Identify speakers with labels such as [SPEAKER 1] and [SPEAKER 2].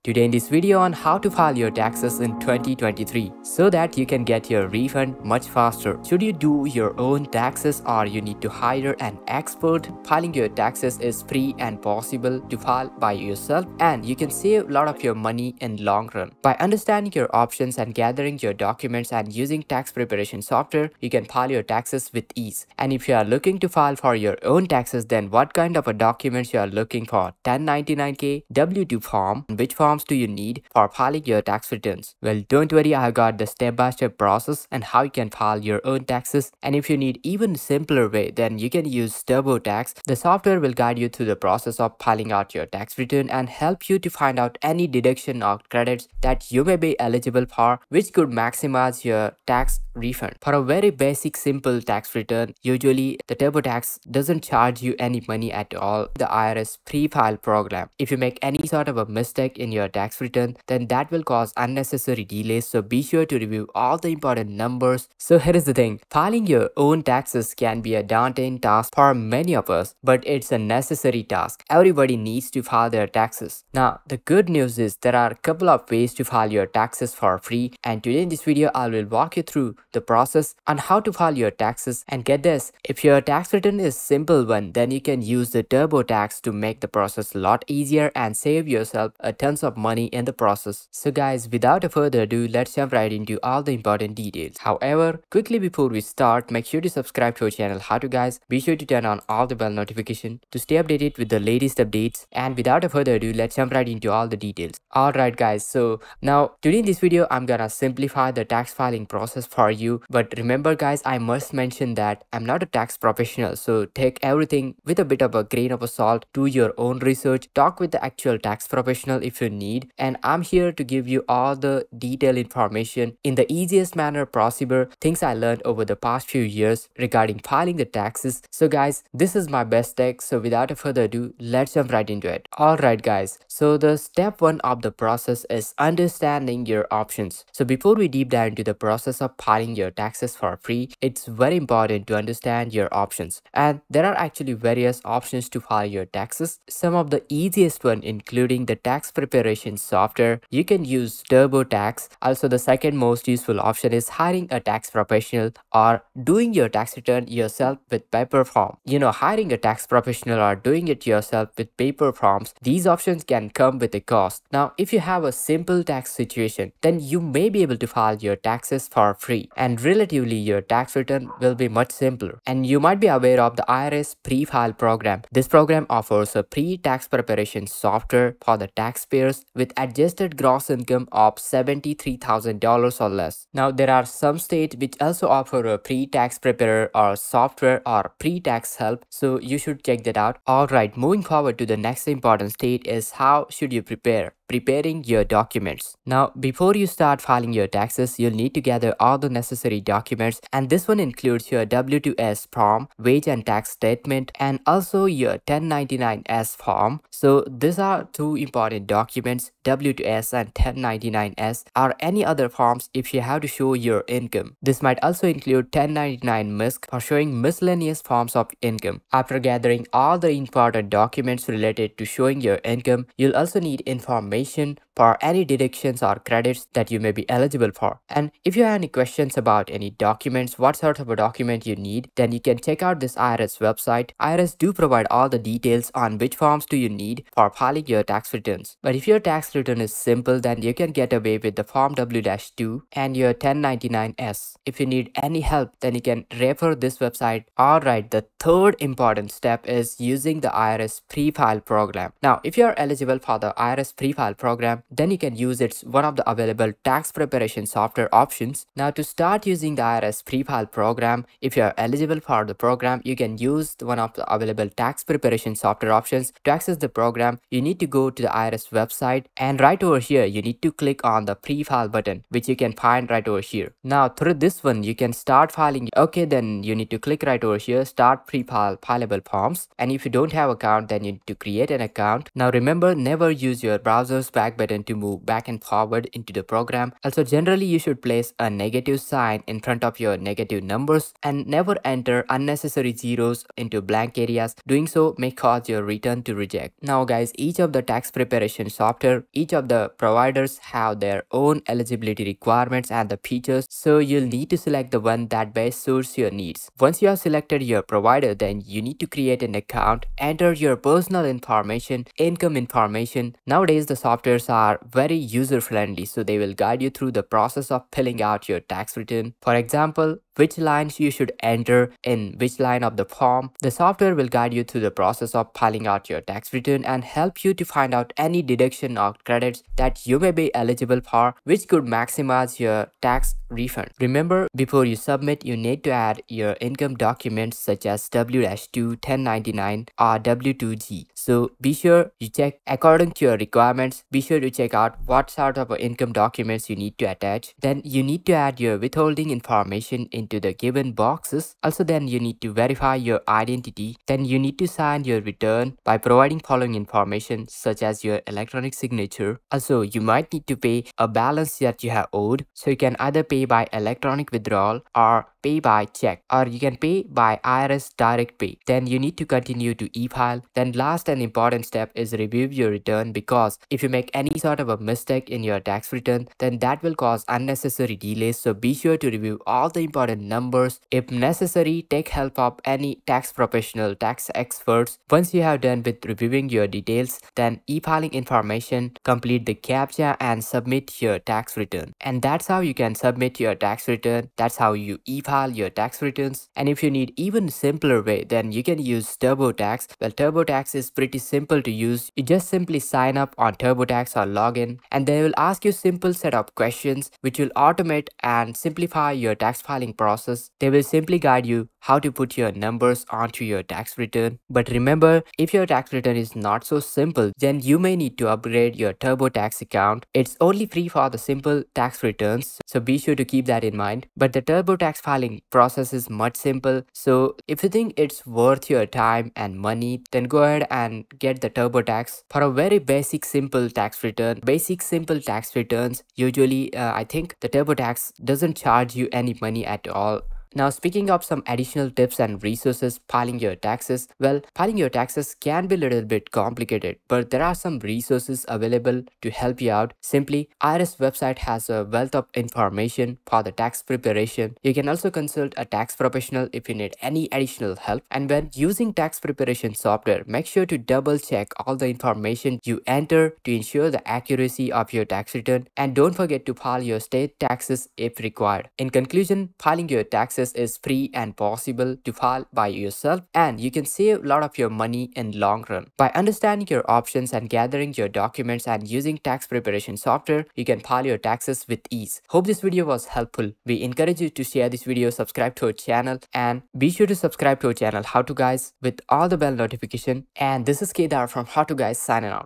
[SPEAKER 1] Today in this video on how to file your taxes in 2023 so that you can get your refund much faster. Should you do your own taxes or you need to hire an expert? Filing your taxes is free and possible to file by yourself, and you can save a lot of your money in long run. By understanding your options and gathering your documents and using tax preparation software, you can file your taxes with ease. And if you are looking to file for your own taxes, then what kind of a documents you are looking for? 1099K, W2 form. Which forms do you need for filing your tax returns? Well, don't worry, I have got the step-by-step process and how you can file your own taxes. And if you need even simpler way, then you can use TurboTax. The software will guide you through the process of filing out your tax return and help you to find out any deduction or credits that you may be eligible for, which could maximize your tax refund. For a very basic simple tax return, usually the TurboTax doesn't charge you any money at all. The IRS pre-file program. If you make any sort of a mistake in your tax return, then that will cause unnecessary delays, so be sure to review all the important numbers. So here is the thing, filing your own taxes can be a daunting task for many of us, but it's a necessary task. Everybody needs to file their taxes. Now the good news is there are a couple of ways to file your taxes for free, and today in this video I will walk you through the process on how to file your taxes. And get this, if your tax return is simple one, then you can use the TurboTax to make the process a lot easier and save yourself a tons of money in the process. So guys, without a further ado, let's jump right into all the important details. However, quickly before we start, make sure to subscribe to our channel. How to guys, be sure to turn on all the bell notification to stay updated with the latest updates. And without a further ado, let's jump right into all the details. Alright guys, so now today in this video I'm gonna simplify the tax filing process for you. But remember guys, I must mention that I'm not a tax professional, so take everything with a bit of a grain of salt. Do your own research, talk with the actual tax professional if you need, and I'm here to give you all the detailed information in the easiest manner possible, things I learned over the past few years regarding filing the taxes. So guys, this is my best take, so without a further ado, let's jump right into it. Alright guys, so the step one of the process is understanding your options. So before we deep dive into the process of filing your taxes for free, it's very important to understand your options, and there are actually various options to file your taxes. Some of the easiest one including the tax preparation software. You can use TurboTax. Also, the second most useful option is hiring a tax professional or doing your tax return yourself with paper form. Hiring a tax professional or doing it yourself with paper forms, these options can come with a cost. Now if you have a simple tax situation, then you may be able to file your taxes for free, and relatively your tax return will be much simpler. And you might be aware of the IRS pre-file program. This program offers a pre-tax preparation software for the taxpayers with adjusted gross income of $73,000 or less. Now there are some states which also offer a pre-tax preparer or software or pre-tax help, so you should check that out. Alright, moving forward to the next important state is how should you preparing your documents. Now before you start filing your taxes, you'll need to gather all the necessary documents, and this one includes your W2S form, wage and tax statement, and also your 1099S form. So these are two important documents, W2S and 1099S, or any other forms if you have to show your income. This might also include 1099 misc for showing miscellaneous forms of income. After gathering all the important documents related to showing your income, you'll also need information for any deductions or credits that you may be eligible for. And if you have any questions about any documents, what sort of a document you need, then you can check out this IRS website. IRS do provide all the details on which forms do you need for filing your tax returns. But if your tax return is simple, then you can get away with the form W-2 and your 1099S. If you need any help, then you can refer this website. Alright, the third important step is using the IRS pre-file program. Now if you are eligible for the IRS pre-file program, then you can use it's one of the available tax preparation software options. Now to start using the IRS pre-file program, if you are eligible for the program, you can use one of the available tax preparation software options. To access the program, you need to go to the IRS website, and right over here you need to click on the pre-file button, which you can find right over here. Now through this one you can start filing. Okay, then you need to click right over here, start pre-file fileable forms, and if you don't have account, then you need to create an account. Now remember, never use your browser browser's back button to move back and forward into the program. Also, generally you should place a negative sign in front of your negative numbers and never enter unnecessary zeros into blank areas. Doing so may cause your return to reject. Now guys, each of the tax preparation software, each of the providers have their own eligibility requirements and the features, so you'll need to select the one that best suits your needs. Once you have selected your provider, then you need to create an account, enter your personal information, income information. Nowadays the softwares are very user friendly, so they will guide you through the process of filling out your tax return. For example, which lines you should enter in which line of the form. The software will guide you through the process of filing out your tax return and help you to find out any deduction or credits that you may be eligible for, which could maximize your tax refund. Remember, before you submit, you need to add your income documents such as W-2, 1099 or W-2G. So be sure you check according to your requirements. Be sure to check out what sort of income documents you need to attach. Then you need to add your withholding information into the given boxes. Also, then you need to verify your identity. Then you need to sign your return by providing following information such as your electronic signature. Also, you might need to pay a balance that you have owed, so you can either pay by electronic withdrawal or pay by check, or you can pay by IRS direct pay. Then you need to continue to e-file. Then last and important step is review your return, because if you make any sort of a mistake in your tax return, then that will cause unnecessary delays. So be sure to review all the important numbers. If necessary, take help of any tax professional, tax experts. Once you have done with reviewing your details, then e-filing information, complete the CAPTCHA and submit your tax return. And that's how you can submit your tax return. That's how you e-file your tax returns. And if you need even simpler way, then you can use TurboTax. Well, TurboTax is pretty simple to use. You just simply sign up on TurboTax or log in, and they will ask you simple set of questions which will automate and simplify your tax filing process. They will simply guide you how to put your numbers onto your tax return. But remember, if your tax return is not so simple, then you may need to upgrade your TurboTax account. It's only free for the simple tax returns, so be sure to keep that in mind. But the TurboTax filing process is much simple, so if you think it's worth your time and money, then go ahead and get the TurboTax for a very basic simple tax return. Basic simple tax returns, usually I think the TurboTax doesn't charge you any money at all. Now, speaking of some additional tips and resources filing your taxes, well, filing your taxes can be a little bit complicated, but there are some resources available to help you out. Simply, IRS website has a wealth of information for the tax preparation. You can also consult a tax professional if you need any additional help. And when using tax preparation software, make sure to double check all the information you enter to ensure the accuracy of your tax return. And don't forget to file your state taxes if required. In conclusion, filing your taxes is free and possible to file by yourself, and you can save a lot of your money in long run. By understanding your options and gathering your documents and using tax preparation software, you can file your taxes with ease. Hope this video was helpful. We encourage you to share this video, subscribe to our channel, and be sure to subscribe to our channel How To Guys with all the bell notification. And this is Kedar from How To Guys signing out.